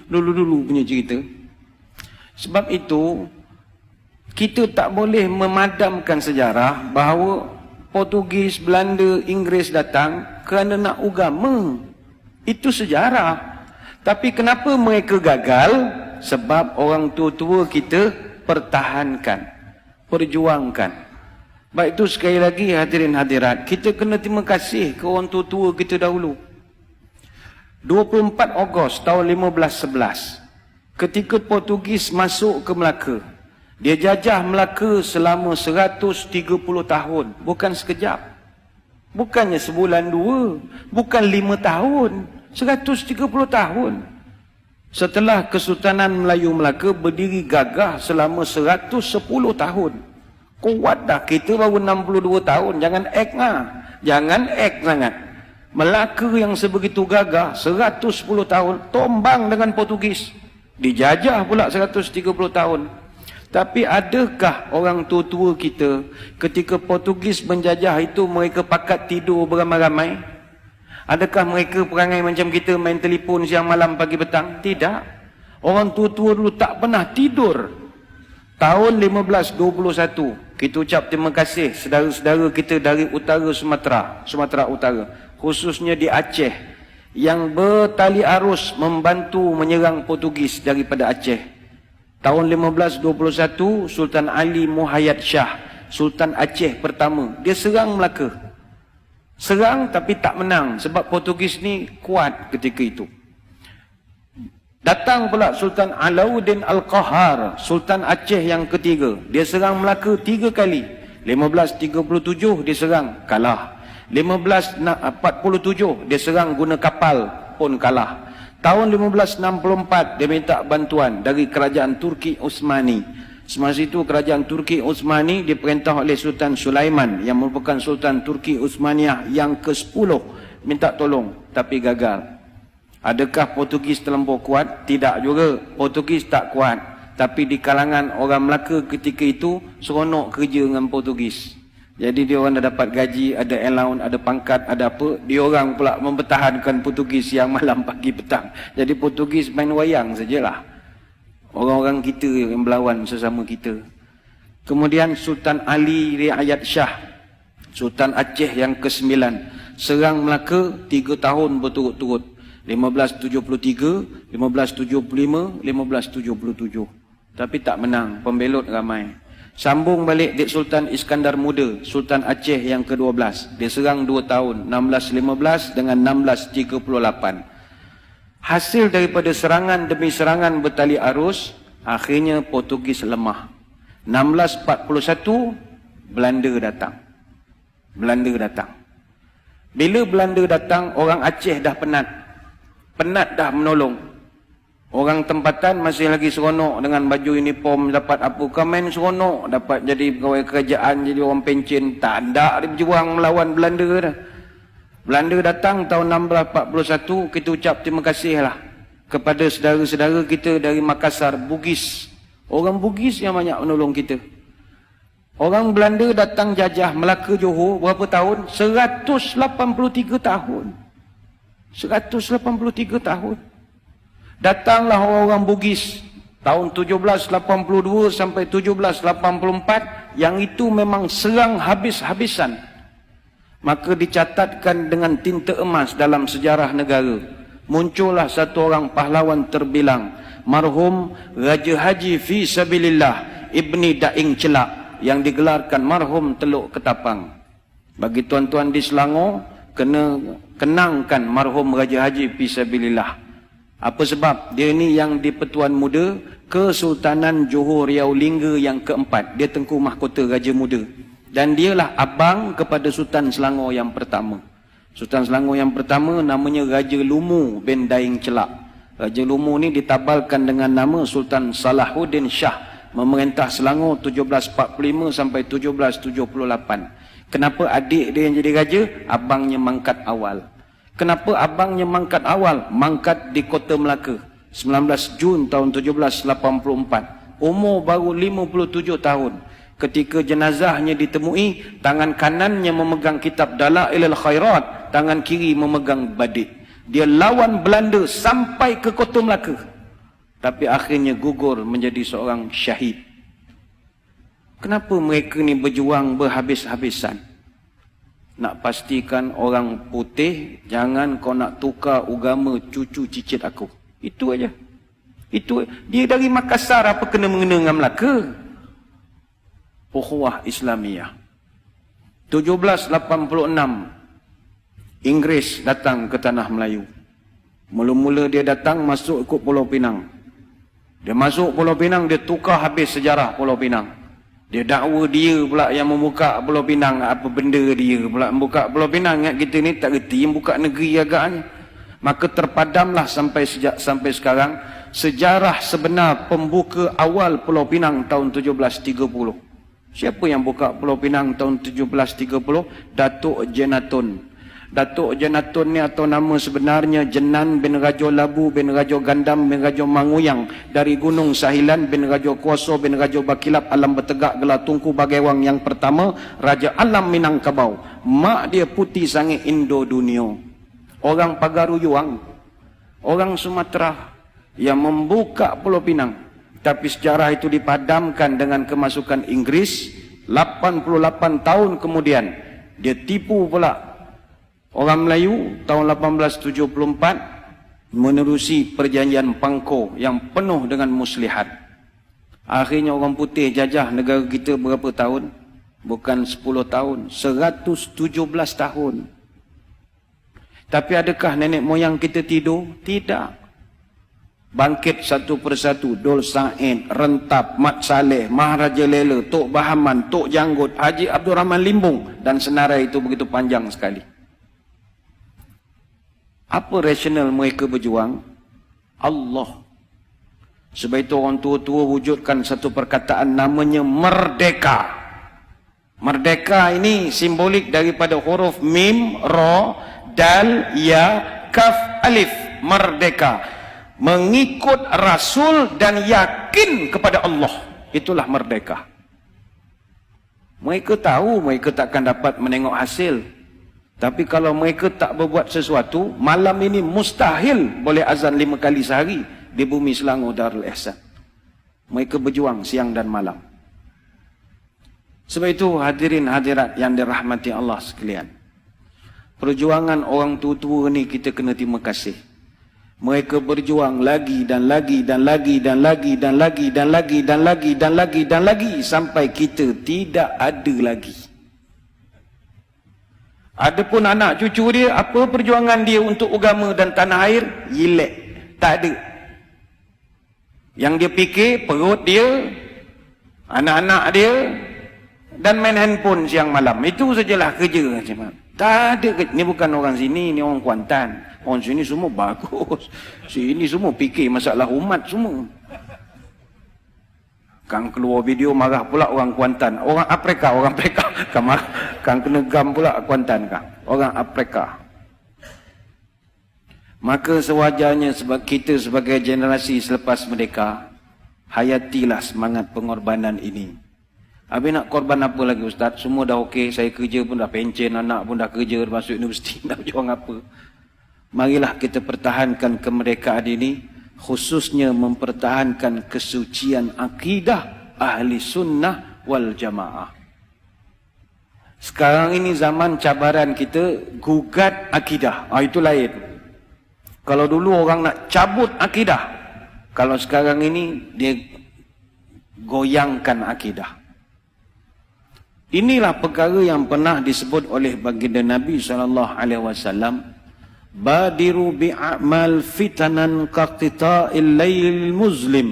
dulu punya cerita. Sebab itu kita tak boleh memadamkan sejarah bahawa Portugis, Belanda, Inggeris datang kerana nak agama. Itu sejarah. Tapi kenapa mereka gagal? Sebab orang tua-tua kita pertahankan, perjuangkan. Baik itu sekali lagi hadirin hadirat, kita kena terima kasih ke orang tua-tua kita dahulu. 24 Ogos tahun 1511, ketika Portugis masuk ke Melaka, dia jajah Melaka selama 130 tahun. Bukan sekejap. Bukannya sebulan dua. Bukan 5 tahun. 130 tahun. Setelah Kesultanan Melayu Melaka berdiri gagah selama 110 tahun. Kuat dah, kita baru 62 tahun. Jangan act lah. Jangan act sangat. Melaka yang sebegitu gagah 110 tahun tombang dengan Portugis. Dijajah pula 130 tahun. Tapi adakah orang tua-tua kita ketika Portugis menjajah itu mereka pakat tidur beramai-ramai? Adakah mereka perangai macam kita main telefon siang malam pagi petang? Tidak. Orang tua-tua dulu tak pernah tidur. Tahun 1521 kita ucap terima kasih saudara-saudara kita dari utara Sumatera Utara, khususnya di Aceh, yang bertali arus membantu menyerang Portugis daripada Aceh. Tahun 1521, Sultan Ali Muhayyad Shah, Sultan Aceh pertama, dia serang Melaka. Serang tapi tak menang sebab Portugis ni kuat ketika itu. Datang pula Sultan Alauddin Al-Qahar, Sultan Aceh yang ketiga. Dia serang Melaka 3 kali. 1537 dia serang, kalah. 1547 dia serang guna kapal, pun kalah. Tahun 1564 dia minta bantuan dari kerajaan Turki Utsmani. Semasa itu kerajaan Turki Utsmani diperintah oleh Sultan Sulaiman yang merupakan Sultan Turki Utsmaniyah yang ke-10, minta tolong tapi gagal. Adakah Portugis terlampau kuat? Tidak juga. Portugis tak kuat. Tapi di kalangan orang Melaka ketika itu seronok kerja dengan Portugis. Jadi dia orang dah dapat gaji, ada allowance, ada pangkat, ada apa. Dia orang pula mempertahankan Portugis siang malam pagi petang. Jadi Portugis main wayang sajalah. Orang-orang kita yang berlawan sesama kita. Kemudian Sultan Ali Riayat Shah, Sultan Aceh yang ke-9, serang Melaka 3 tahun berturut-turut. 1573, 1575, 1577. Tapi tak menang, pembelot ramai. Sambung balik Dik Sultan Iskandar Muda, Sultan Aceh yang ke-12. Dia serang 2 tahun, 1615 dengan 1638. Hasil daripada serangan demi serangan bertali arus, akhirnya Portugis lemah. 1641, Belanda datang. Bila Belanda datang, orang Aceh dah penat. Penat dah menolong. Orang tempatan masih lagi seronok dengan baju uniform, dapat apa, komen seronok, dapat jadi pegawai kerajaan, jadi orang pencen. Tak ada dia berjuang melawan Belanda dah. Belanda datang tahun 1641, kita ucap terima kasihlah kepada saudara-saudara kita dari Makassar, Bugis. Orang Bugis yang banyak menolong kita. Orang Belanda datang jajah Melaka Johor berapa tahun? 183 tahun. 183 tahun. Datanglah orang-orang Bugis tahun 1782 sampai 1784, yang itu memang serang habis-habisan. Maka dicatatkan dengan tinta emas dalam sejarah negara. Muncullah satu orang pahlawan terbilang, marhum Raja Haji Fi Sabilillah Ibni Daing Celak, yang digelarkan marhum Teluk Ketapang. Bagi tuan-tuan di Selangor, kena kenangkan marhum Raja Haji Fi Sabilillah. Apa sebab? Dia ni yang di Pertuan Muda Kesultanan Johor Riau Lingga yang ke-4. Dia Tengku Mahkota Raja Muda. Dan dialah abang kepada Sultan Selangor yang pertama. Sultan Selangor yang pertama namanya Raja Lumu bin Daing Celak. Raja Lumu ni ditabalkan dengan nama Sultan Salahuddin Shah, memerintah Selangor 1745 sampai 1778. Kenapa adik dia yang jadi raja? Abangnya mangkat awal. Kenapa abangnya mangkat awal? Mangkat di Kota Melaka 19 Jun tahun 1784. Umur baru 57 tahun. Ketika jenazahnya ditemui, tangan kanannya memegang kitab Dalailul Khairat, tangan kiri memegang badik. Dia lawan Belanda sampai ke Kota Melaka. tapi akhirnya gugur menjadi seorang syahid. Kenapa mereka ni berjuang berhabis-habisan? Nak pastikan orang putih, jangan kau nak tukar agama cucu cicit aku. Itu aja. Itu dia dari Makassar, apa kena mengena dengan Melaka? Ukhuwah Islamiyah. 1786 Inggeris datang ke tanah Melayu. Mula-mula dia datang masuk ikut Pulau Pinang. Dia masuk Pulau Pinang, dia tukar habis sejarah Pulau Pinang. Dia dakwa dia pula yang membuka Pulau Pinang. Apa benda dia pula membuka Pulau Pinang? Ingat kita ni tak reti yang buka negeri agaknya. Maka terpadamlah sampai sekarang sejarah sebenar pembuka awal Pulau Pinang tahun 1730. Siapa yang buka Pulau Pinang tahun 1730? Datuk Jenatun. Datuk Jenatun ni atau nama sebenarnya Jenan bin Rajo Labu bin Rajo Gandam bin Rajo Manguyang, dari Gunung Sahilan bin Rajo Kuoso bin Rajo Bakilap Alam Bertegak Gelar Tungku Bagaiwang yang pertama, Raja Alam Minangkabau. Mak dia putih sangat Indo dunia. Orang Pagaruyuang, orang Sumatera yang membuka Pulau Pinang. Tapi sejarah itu dipadamkan dengan kemasukan Inggris. 88 tahun kemudian dia tipu pula orang Melayu tahun 1874 menerusi perjanjian Pangko yang penuh dengan muslihat. Akhirnya orang putih jajah negara kita berapa tahun? Bukan 10 tahun, 117 tahun. Tapi adakah nenek moyang kita tidur? Tidak. Bangkit satu persatu, Dol Said, Rentap, Mat Saleh, Maharaja Lela, Tok Bahaman, Tok Janggut, Haji Abdul Rahman Limbung, dan senarai itu begitu panjang sekali. Apa rasional mereka berjuang? Allah. Sebab itu orang tua-tua wujudkan satu perkataan namanya merdeka. Merdeka ini simbolik daripada huruf mim, ra, dal, ya, kaf, alif. Merdeka. Mengikut Rasul dan yakin kepada Allah. Itulah merdeka. Mereka tahu mereka takkan dapat menengok hasil. Tapi kalau mereka tak berbuat sesuatu, malam ini mustahil boleh azan 5 kali sehari di bumi Selangor Darul Ihsan. Mereka berjuang siang dan malam. Sebab itu hadirin hadirat yang dirahmati Allah sekalian, perjuangan orang tua-tua ni kita kena terima kasih. Mereka berjuang lagi dan lagi dan lagi dan lagi dan lagi dan lagi dan lagi dan lagi dan lagi sampai kita tidak ada lagi. Adapun anak cucu dia, apa perjuangan dia untuk agama dan tanah air? Yilek. Tak ada. Yang dia fikir perut dia, anak-anak dia, dan main handphone siang malam. Itu sajalah kerja. Tak ada. Ni bukan orang sini, ni orang Kuantan. Orang sini semua bagus. Sini semua fikir masalah umat semua. Kang keluar video marah pula orang Kuantan. Orang Afrika. Kang kena gam pula Kuantan kang. Orang Afrika. Maka sewajarnya sebab kita sebagai generasi selepas merdeka, hayatilah semangat pengorbanan ini. Habis nak korban apa lagi Ustaz? Semua dah okey, saya kerja pun dah pencen, anak pun dah kerja, masuk universiti, nak berjuang apa? Marilah kita pertahankan kemerdekaan ini, khususnya mempertahankan kesucian akidah ahli sunnah wal jamaah. Sekarang ini zaman cabaran kita gugat akidah. Itu lain. Kalau dulu orang nak cabut akidah, kalau sekarang ini dia goyangkan akidah. Inilah perkara yang pernah disebut oleh baginda Nabi SAW. Badiru bi'amal fitanan kaqtita'il laylil muzlim.